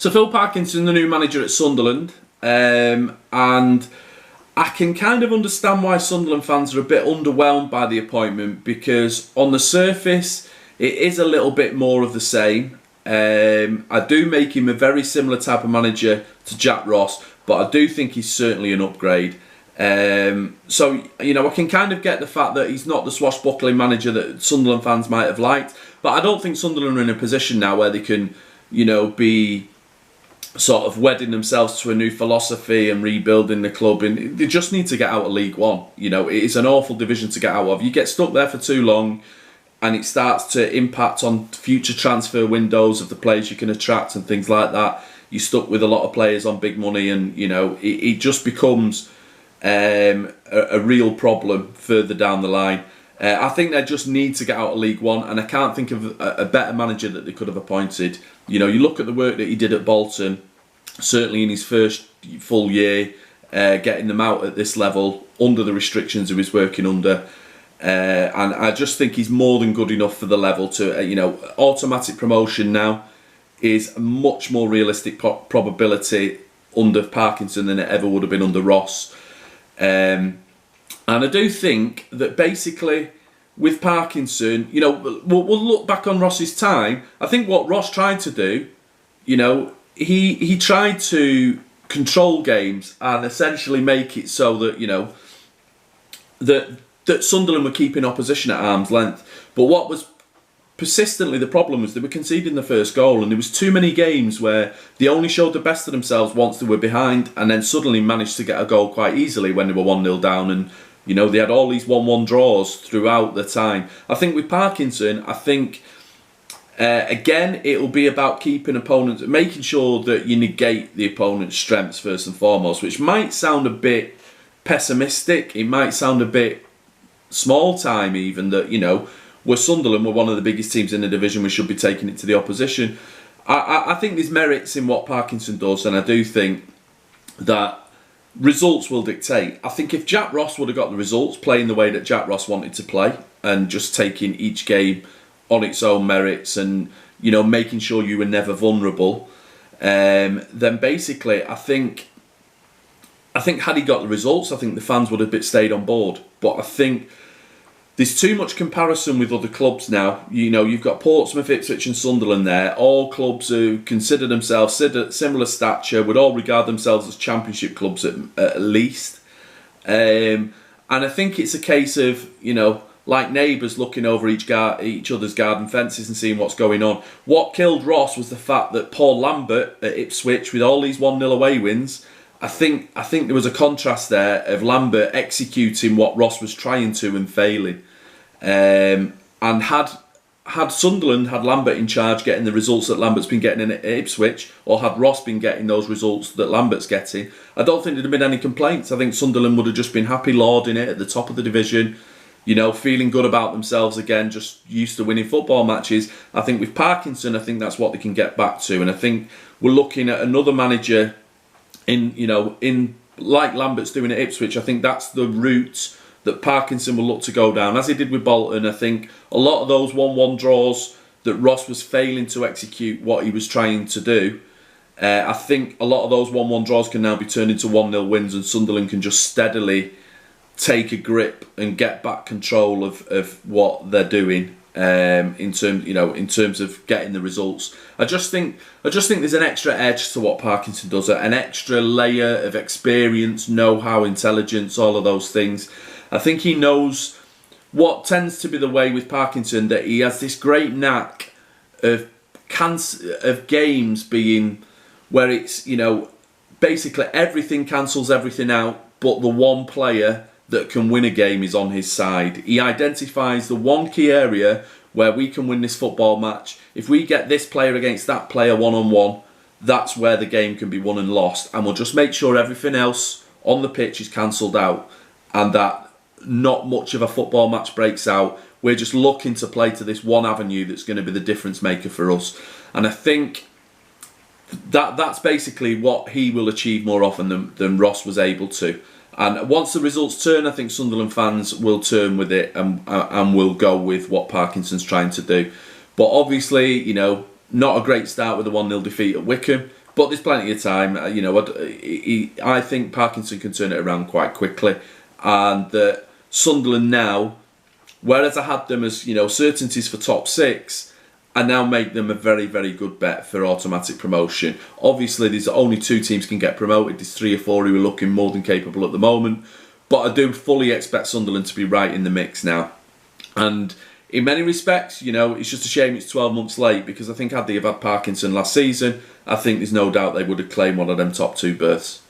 So Phil Parkinson, the new manager at Sunderland, and I can kind of understand why Sunderland fans are a bit underwhelmed by the appointment, because on the surface it is a little bit more of the same. I do make him a very similar type of manager to Jack Ross, but I do think he's certainly an upgrade. So, you know, I can kind of get the fact that he's not the swashbuckling manager that Sunderland fans might have liked, but I don't think Sunderland are in a position now where they can, you know, be sort of wedding themselves to a new philosophy and rebuilding the club, and they just need to get out of League One. You know, it is an awful division to get out of. You get stuck there for too long and it starts to impact on future transfer windows of the players you can attract and things like that. You're stuck with a lot of players on big money, and, you know, it just becomes a real problem further down the line. I think they just need to get out of League One, and I can't think of a better manager that they could have appointed. You know, you look at the work that he did at Bolton, certainly in his first full year, getting them out at this level under the restrictions he was working under, and I just think he's more than good enough for the level to, you know, automatic promotion now is a much more realistic probability under Parkinson than it ever would have been under Ross. And I do think that basically with Parkinson, you know, we'll look back on Ross's time. I think what Ross tried to do, you know, he tried to control games and essentially make it so that, you know, that Sunderland were keeping opposition at arm's length. But what was persistently the problem was they were conceding the first goal, and there was too many games where they only showed the best of themselves once they were behind, and then suddenly managed to get a goal quite easily when they were 1-0 down. And, you know, they had all these 1-1 draws throughout the time. I think with Parkinson, I think again it'll be about keeping opponents, making sure that you negate the opponent's strengths first and foremost, which might sound a bit pessimistic. It might sound a bit small time even, that, you know, we're Sunderland, we're one of the biggest teams in the division, we should be taking it to the opposition. I think there's merits in what Parkinson does, and I do think that results will dictate. I think if Jack Ross would have got the results, playing the way that Jack Ross wanted to play, and just taking each game on its own merits, and, you know, making sure you were never vulnerable, then basically I think had he got the results, I think the fans would have stayed on board. But I think there's too much comparison with other clubs now. You know, you've got Portsmouth, Ipswich and Sunderland there, all clubs who consider themselves similar stature, would all regard themselves as championship clubs at least. And I think it's a case of, you know, like neighbours looking over each other's garden fences and seeing what's going on. What killed Ross was the fact that Paul Lambert at Ipswich, with all these 1-0 away wins, I think there was a contrast there of Lambert executing what Ross was trying to and failing. And had Sunderland had Lambert in charge, getting the results that Lambert's been getting in Ipswich, or had Ross been getting those results that Lambert's getting, I don't think there'd have been any complaints. I think Sunderland would have just been happy lauding it at the top of the division, you know, feeling good about themselves again, just used to winning football matches. I think with Parkinson, I think that's what they can get back to, and I think we're looking at another manager in like Lambert's doing at Ipswich. I think that's the route that Parkinson will look to go down, as he did with Bolton. I think a lot of those 1-1 draws that Ross was failing to execute what he was trying to do, I think a lot of those 1-1 draws can now be turned into 1-0 wins, and Sunderland can just steadily take a grip and get back control of what they're doing in terms of getting the results. I just think there's an extra edge to what Parkinson does, an extra layer of experience, know-how, intelligence, all of those things. I think he knows what tends to be the way with Parkinson, that he has this great knack of games being where it's, you know, basically everything cancels everything out, but the one player that can win a game is on his side. He identifies the one key area where we can win this football match. If we get this player against that player one-on-one, that's where the game can be won and lost, and we'll just make sure everything else on the pitch is cancelled out, and that not much of a football match breaks out. We're just looking to play to this one avenue that's going to be the difference maker for us. And I think that's basically what he will achieve more often than Ross was able to. And once the results turn, I think Sunderland fans will turn with it and will go with what Parkinson's trying to do. But obviously, you know, not a great start with a 1-0 defeat at Wycombe. But there's plenty of time. I think Parkinson can turn it around quite quickly, and that Sunderland now, whereas I had them as certainties for top 6, I now make them a very, very good bet for automatic promotion. Obviously, there's only 2 teams can get promoted. There's 3 or 4 who are looking more than capable at the moment, but I do fully expect Sunderland to be right in the mix now. And in many respects, it's just a shame it's 12 months late, because I think had they have had Parkinson last season, I think there's no doubt they would have claimed one of them top 2 berths.